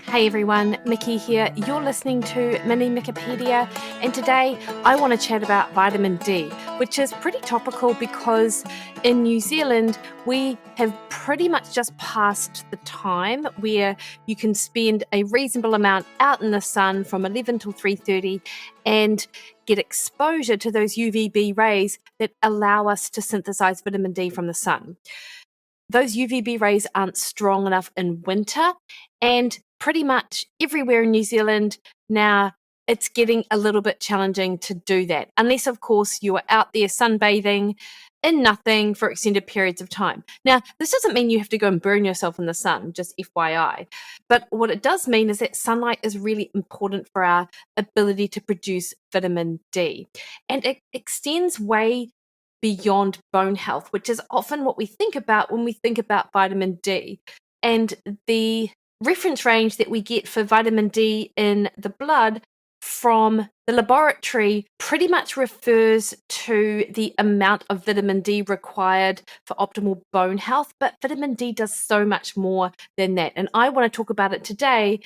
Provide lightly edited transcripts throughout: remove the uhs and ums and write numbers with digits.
Hey everyone, Mikki here. You're listening to Mini Mikkipedia, and today I want to chat about vitamin D, which is pretty topical because in New Zealand we have pretty much just passed the time where you can spend a reasonable amount out in the sun from 11 till 3:30 and get exposure to those UVB rays that allow us to synthesize vitamin D from the sun. Those UVB rays aren't strong enough in winter, and pretty much everywhere in New Zealand now it's getting a little bit challenging to do that, unless of course you are out there sunbathing in nothing for extended periods of time. Now, this doesn't mean you have to go and burn yourself in the sun, just FYI. But what it does mean is that sunlight is really important for our ability to produce vitamin D. And it extends way beyond bone health, which is often what we think about when we think about vitamin D. And the reference range that we get for vitamin D in the blood from the laboratory pretty much refers to the amount of vitamin D required for optimal bone health, but vitamin D does so much more than that. And I want to talk about it today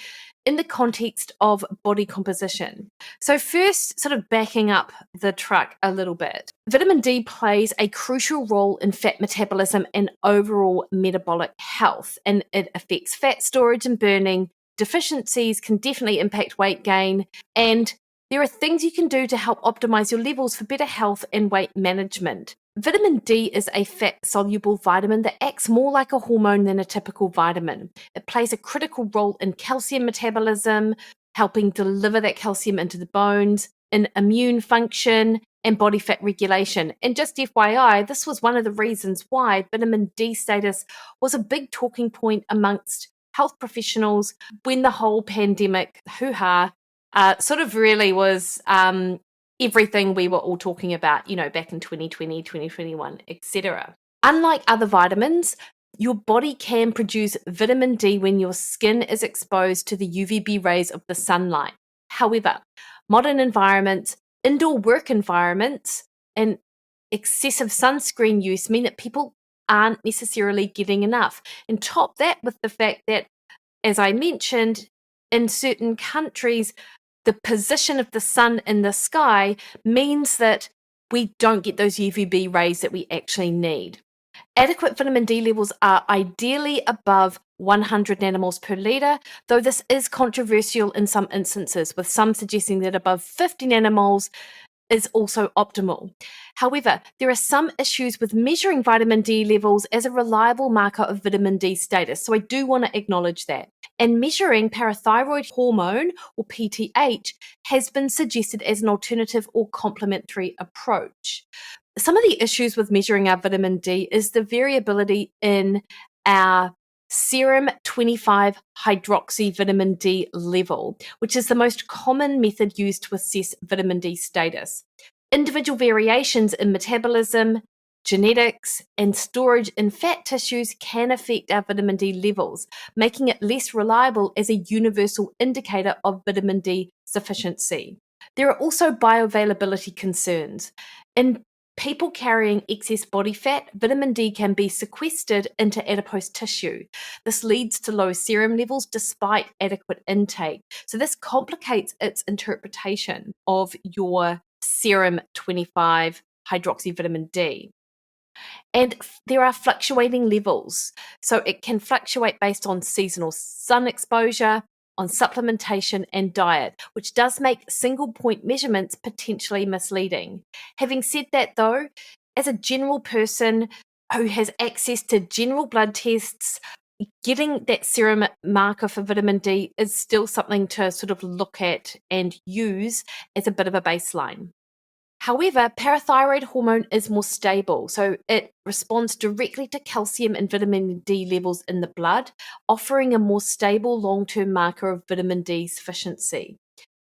in the context of body composition. So first, sort of backing up the truck a little bit, vitamin D plays a crucial role in fat metabolism and overall metabolic health, and it affects fat storage and burning. Deficiencies can definitely impact weight gain, and there are things you can do to help optimize your levels for better health and weight management. Vitamin D is a fat-soluble vitamin that acts more like a hormone than a typical vitamin. It plays a critical role in calcium metabolism, helping deliver that calcium into the bones, in immune function, and body fat regulation. And just FYI, this was one of the reasons why vitamin D status was a big talking point amongst health professionals when the whole pandemic hoo-ha sort of really was everything we were all talking about, back in 2020, 2021, etc. Unlike other vitamins, your body can produce vitamin D when your skin is exposed to the UVB rays of the sunlight. However, modern environments, indoor work environments, and excessive sunscreen use mean that people aren't necessarily getting enough. And top that with the fact that, as I mentioned, in certain countries, the position of the sun in the sky means that we don't get those UVB rays that we actually need. Adequate vitamin D levels are ideally above 100 nanomoles per litre, though this is controversial in some instances, with some suggesting that above 50 nanomoles is also optimal. However, there are some issues with measuring vitamin D levels as a reliable marker of vitamin D status, so I do want to acknowledge that. And measuring parathyroid hormone, or PTH, has been suggested as an alternative or complementary approach. Some of the issues with measuring our vitamin D is the variability in our serum 25 hydroxy vitamin D level, which is the most common method used to assess vitamin D status. Individual variations in metabolism, genetics, and storage in fat tissues can affect our vitamin D levels, making it less reliable as a universal indicator of vitamin D sufficiency. There are also bioavailability concerns. In people carrying excess body fat, vitamin D can be sequestered into adipose tissue. This leads to low serum levels despite adequate intake. So this complicates its interpretation of your serum 25 hydroxy vitamin D. And there are fluctuating levels. So it can fluctuate based on seasonal sun exposure, on supplementation and diet, which does make single point measurements potentially misleading. Having said that though, as a general person who has access to general blood tests, getting that serum marker for vitamin D is still something to sort of look at and use as a bit of a baseline. However, parathyroid hormone is more stable, so it responds directly to calcium and vitamin D levels in the blood, offering a more stable long-term marker of vitamin D sufficiency.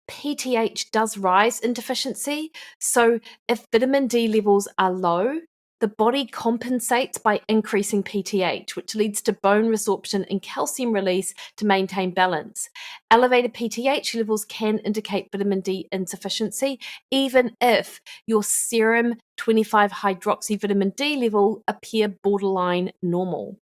PTH does rise in deficiency, so if vitamin D levels are low, the body compensates by increasing PTH, which leads to bone resorption and calcium release to maintain balance. Elevated PTH levels can indicate vitamin D insufficiency, even if your serum 25 hydroxy vitamin D level appear borderline normal.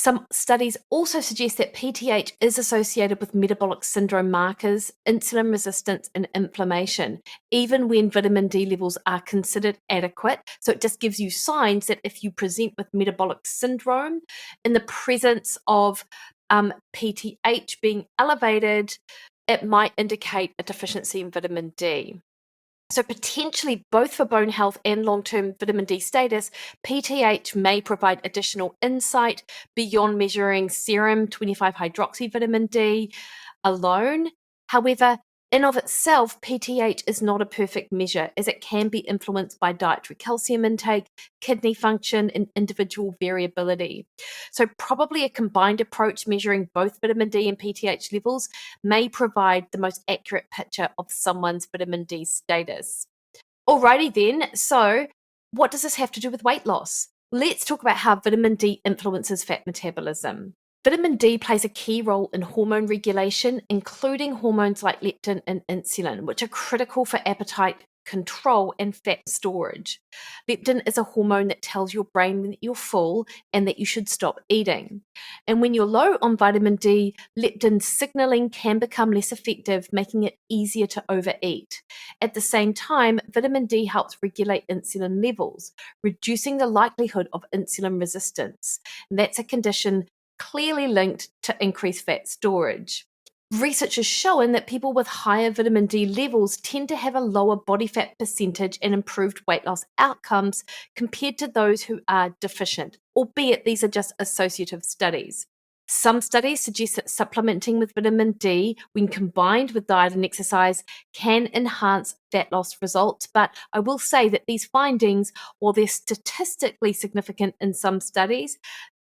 Some studies also suggest that PTH is associated with metabolic syndrome markers, insulin resistance, and inflammation, even when vitamin D levels are considered adequate. So it just gives you signs that if you present with metabolic syndrome in the presence of PTH being elevated, it might indicate a deficiency in vitamin D. So potentially both for bone health and long-term vitamin D status, PTH may provide additional insight beyond measuring serum 25-hydroxyvitamin D alone. However, in of itself, PTH is not a perfect measure as it can be influenced by dietary calcium intake, kidney function, and individual variability. So probably a combined approach measuring both vitamin D and PTH levels may provide the most accurate picture of someone's vitamin D status. Alrighty then, so what does this have to do with weight loss? Let's talk about how vitamin D influences fat metabolism. Vitamin D plays a key role in hormone regulation, including hormones like leptin and insulin, which are critical for appetite control and fat storage. Leptin is a hormone that tells your brain that you're full and that you should stop eating. And when you're low on vitamin D, leptin signaling can become less effective, making it easier to overeat. At the same time, vitamin D helps regulate insulin levels, reducing the likelihood of insulin resistance. And that's a condition clearly linked to increased fat storage. Research has shown that people with higher vitamin D levels tend to have a lower body fat percentage and improved weight loss outcomes compared to those who are deficient, albeit these are just associative studies. Some studies suggest that supplementing with vitamin D when combined with diet and exercise can enhance fat loss results, but I will say that these findings, while they're statistically significant in some studies,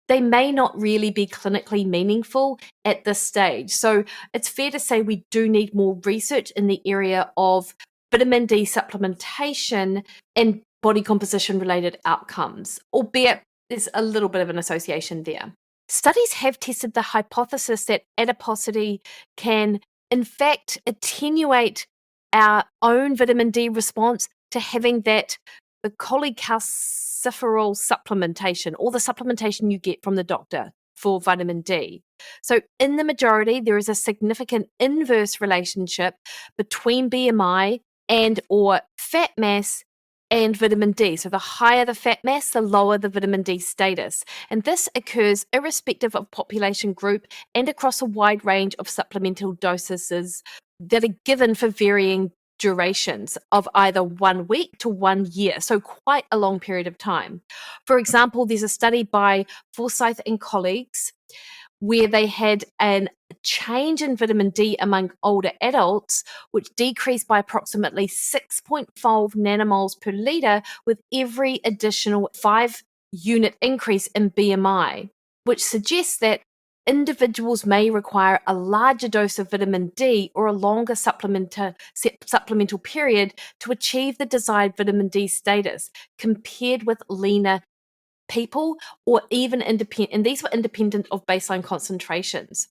they may not really be clinically meaningful at this stage. So it's fair to say we do need more research in the area of vitamin D supplementation and body composition related outcomes, albeit there's a little bit of an association there. Studies have tested the hypothesis that adiposity can, in fact, attenuate our own vitamin D response to having that the cholecalciferol supplementation, or the supplementation you get from the doctor for vitamin D. So in the majority, there is a significant inverse relationship between BMI and or fat mass and vitamin D. So the higher the fat mass, the lower the vitamin D status. And this occurs irrespective of population group and across a wide range of supplemental doses that are given for varying durations of either 1 week to 1 year, so quite a long period of time. For example, there's a study by Forsyth and colleagues where they had a change in vitamin D among older adults, which decreased by approximately 6.5 nanomoles per litre with every additional 5-unit increase in BMI, which suggests that individuals may require a larger dose of vitamin D or a longer supplemental period to achieve the desired vitamin D status compared with leaner people, or even independent, and these were independent of baseline concentrations.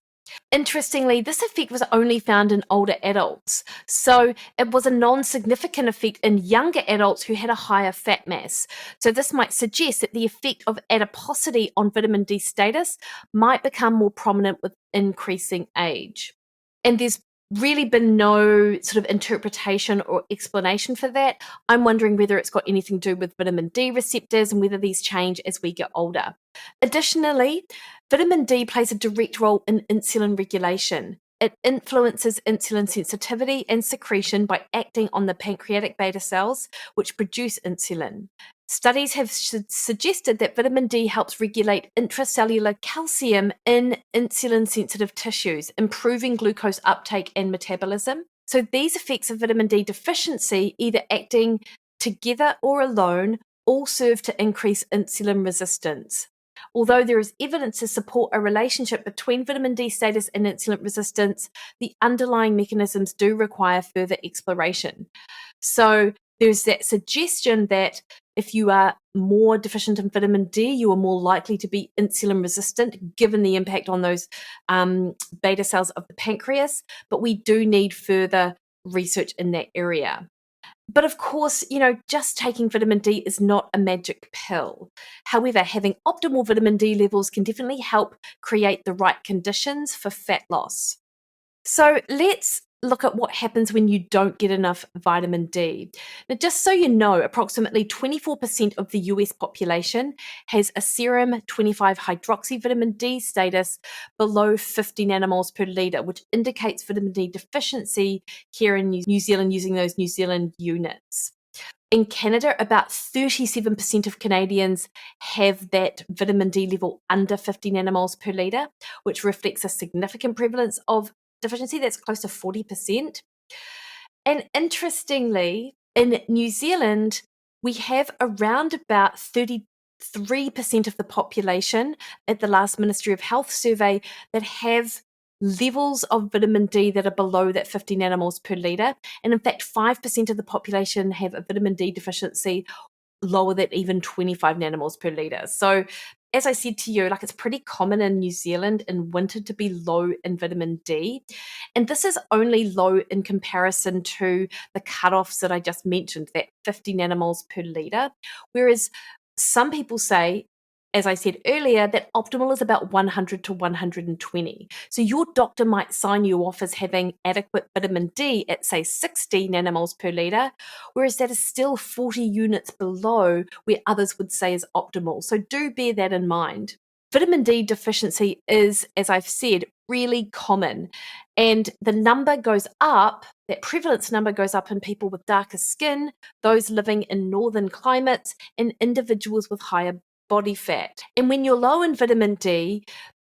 Interestingly, this effect was only found in older adults, so it was a non-significant effect in younger adults who had a higher fat mass. So this might suggest that the effect of adiposity on vitamin D status might become more prominent with increasing age. And there's really been no sort of interpretation or explanation for that. I'm wondering whether it's got anything to do with vitamin D receptors and whether these change as we get older. Additionally, vitamin D plays a direct role in insulin regulation. It influences insulin sensitivity and secretion by acting on the pancreatic beta cells, which produce insulin. Studies have suggested that vitamin D helps regulate intracellular calcium in insulin-sensitive tissues, improving glucose uptake and metabolism. So these effects of vitamin D deficiency, either acting together or alone, all serve to increase insulin resistance. Although there is evidence to support a relationship between vitamin D status and insulin resistance, the underlying mechanisms do require further exploration. So there's that suggestion that if you are more deficient in vitamin D, you are more likely to be insulin resistant, given the impact on those beta cells of the pancreas. But we do need further research in that area. But of course, just taking vitamin D is not a magic pill. However, having optimal vitamin D levels can definitely help create the right conditions for fat loss. So let's look at what happens when you don't get enough vitamin D. Now, just so you know, approximately 24% of the US population has a serum 25 hydroxy vitamin D status below 50 nanomoles per litre, which indicates vitamin D deficiency here in New Zealand using those New Zealand units. In Canada, about 37% of Canadians have that vitamin D level under 50 nanomoles per litre, which reflects a significant prevalence of deficiency that's close to 40%. And interestingly, in New Zealand, we have around about 33% of the population at the last Ministry of Health survey that have levels of vitamin D that are below that 50 nanomoles per litre. And in fact, 5% of the population have a vitamin D deficiency lower than even 25 nanomoles per litre. So as I said to you, it's pretty common in New Zealand in winter to be low in vitamin D. And this is only low in comparison to the cutoffs that I just mentioned, that 50 nanomoles per litre. Whereas some people say, as I said earlier, that optimal is about 100 to 120. So your doctor might sign you off as having adequate vitamin D at, say, 60 nanomoles per litre, whereas that is still 40 units below where others would say is optimal. So do bear that in mind. Vitamin D deficiency is, as I've said, really common. And the number goes up, that prevalence number goes up in people with darker skin, those living in northern climates, and individuals with higher body fat. And when you're low in vitamin D,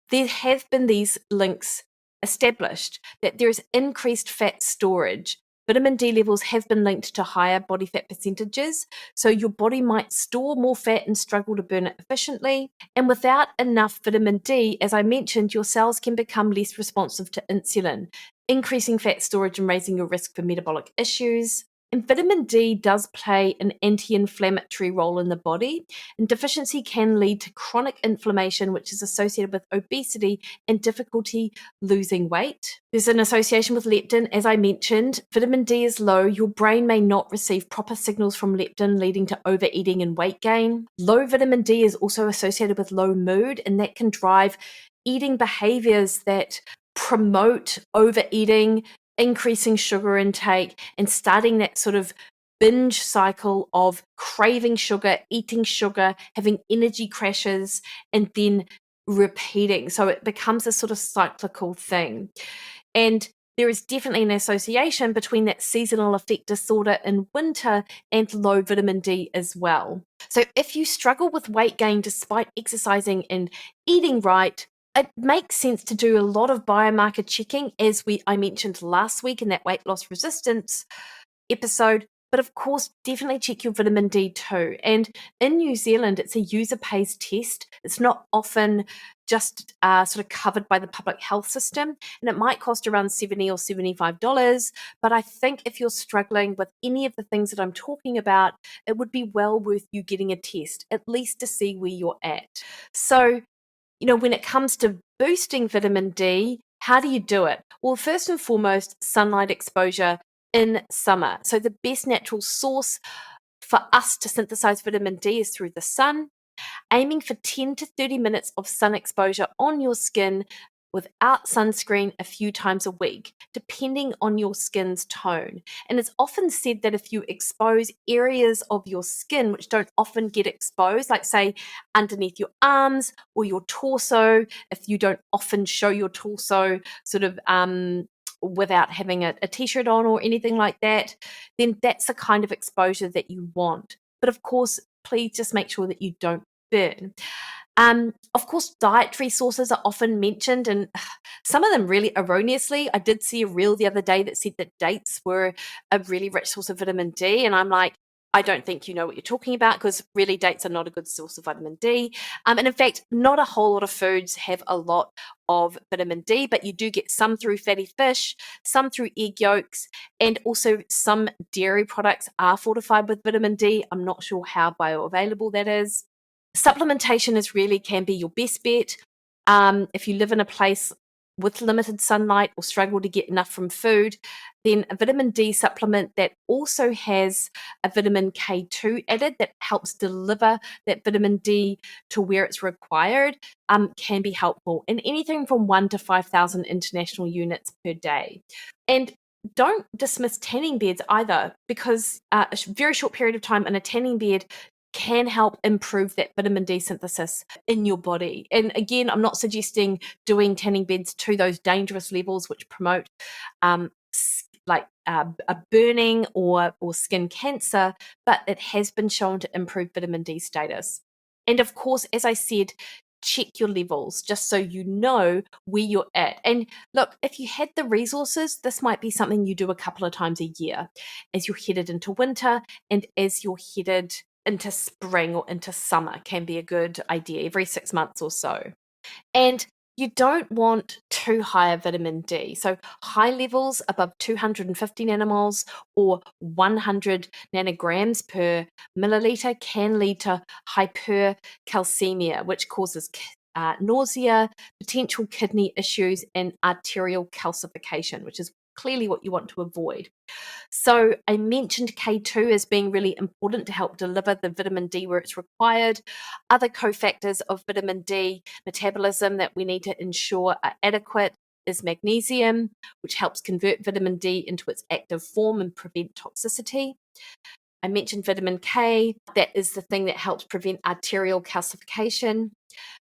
there have been these links established that there is increased fat storage. Vitamin D levels have been linked to higher body fat percentages, so your body might store more fat and struggle to burn it efficiently. And without enough vitamin D, as I mentioned, your cells can become less responsive to insulin, increasing fat storage and raising your risk for metabolic issues. And vitamin D does play an anti-inflammatory role in the body, and deficiency can lead to chronic inflammation, which is associated with obesity and difficulty losing weight. There's an association with leptin, as I mentioned. Vitamin D is low, your brain may not receive proper signals from leptin, leading to overeating and weight gain. Low vitamin D is also associated with low mood, and that can drive eating behaviors that promote overeating, increasing sugar intake, and starting that sort of binge cycle of craving sugar, eating sugar, having energy crashes, and then repeating. So it becomes a sort of cyclical thing. And there is definitely an association between that seasonal affect disorder in winter and low vitamin D as well. So if you struggle with weight gain despite exercising and eating right, it makes sense to do a lot of biomarker checking, as I mentioned last week in that weight loss resistance episode. But of course, definitely check your vitamin D too. And in New Zealand, it's a user pays test. It's not often just sort of covered by the public health system, and it might cost around $70 or $75. But I think if you're struggling with any of the things that I'm talking about, it would be well worth you getting a test, at least to see where you're at. So when it comes to boosting vitamin D, how do you do it? Well, first and foremost, sunlight exposure in summer. So the best natural source for us to synthesize vitamin D is through the sun. Aiming for 10 to 30 minutes of sun exposure on your skin without sunscreen a few times a week, depending on your skin's tone. And it's often said that if you expose areas of your skin which don't often get exposed, like say underneath your arms or your torso, if you don't often show your torso sort of without having a t-shirt on or anything like that, then that's the kind of exposure that you want. But of course, please just make sure that you don't burn. Of course, dietary sources are often mentioned, and some of them really erroneously. I did see a reel the other day that said that dates were a really rich source of vitamin D, and I'm like, I don't think you know what you're talking about, because really dates are not a good source of vitamin D. And in fact, not a whole lot of foods have a lot of vitamin D, but you do get some through fatty fish, some through egg yolks, and also some dairy products are fortified with vitamin D. I'm not sure how bioavailable that is. Supplementation can be your best bet. If you live in a place with limited sunlight or struggle to get enough from food, then a vitamin D supplement that also has a vitamin K2 added that helps deliver that vitamin D to where it's required can be helpful, in anything from 1 to 5,000 international units per day. And don't dismiss tanning beds either, because a very short period of time in a tanning bed can help improve that vitamin D synthesis in your body. And again, I'm not suggesting doing tanning beds to those dangerous levels which promote a burning or skin cancer, but it has been shown to improve vitamin D status. And of course, as I said, check your levels just so you know where you're at. And look, if you had the resources, this might be something you do a couple of times a year as you're headed into winter and as you're headed into spring or into summer. Can be a good idea every 6 months or so. And you don't want too high a vitamin D. So high levels above 250 nanomoles or 100 nanograms per milliliter can lead to hypercalcemia, which causes nausea, potential kidney issues, and arterial calcification, which is clearly what you want to avoid. So I mentioned K2 as being really important to help deliver the vitamin D where it's required. Other cofactors of vitamin D metabolism that we need to ensure are adequate is magnesium, which helps convert vitamin D into its active form and prevent toxicity. I mentioned vitamin K. That is the thing that helps prevent arterial calcification.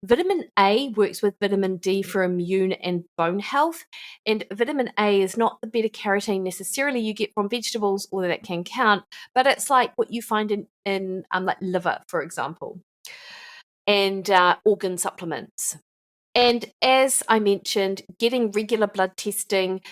Vitamin A works with vitamin D for immune and bone health, and vitamin A is not the beta carotene necessarily you get from vegetables, although that can count, but it's like what you find in like liver, for example, and organ supplements. And as I mentioned, getting regular blood testing,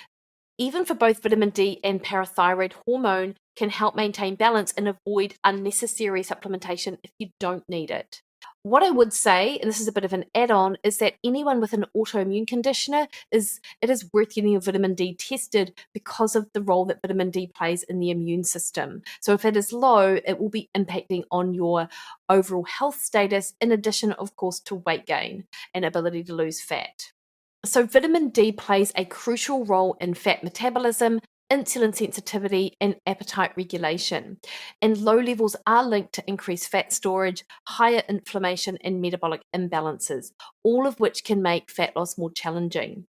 even for both vitamin D and parathyroid hormone, can help maintain balance and avoid unnecessary supplementation if you don't need it. What I would say, and this is a bit of an add-on, is that anyone with an autoimmune conditioner, it is worth getting your vitamin D tested because of the role that vitamin D plays in the immune system. So if it is low, it will be impacting on your overall health status, in addition, of course, to weight gain and ability to lose fat. So vitamin D plays a crucial role in fat metabolism, insulin sensitivity, and appetite regulation. And low levels are linked to increased fat storage, higher inflammation, and metabolic imbalances, all of which can make fat loss more challenging.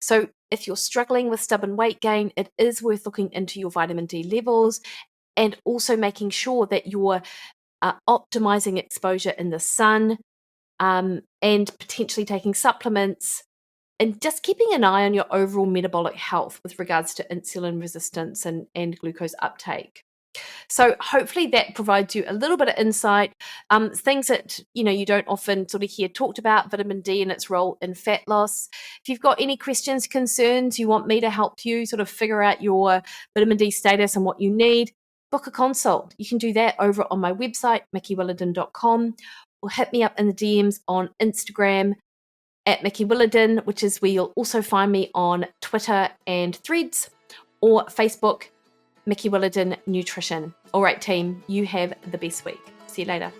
So if you're struggling with stubborn weight gain, it is worth looking into your vitamin D levels and also making sure that you're optimizing exposure in the sun and potentially taking supplements, and just keeping an eye on your overall metabolic health with regards to insulin resistance and glucose uptake. So hopefully that provides you a little bit of insight, things that you don't often sort of hear talked about, vitamin D and its role in fat loss. If you've got any questions, concerns, you want me to help you sort of figure out your vitamin D status and what you need, book a consult. You can do that over on my website, mikkywilliden.com, or hit me up in the DMs on Instagram at Mikki Williden, which is where you'll also find me on Twitter and Threads, or Facebook, Mikki Williden Nutrition. All right, team, you have the best week. See you later.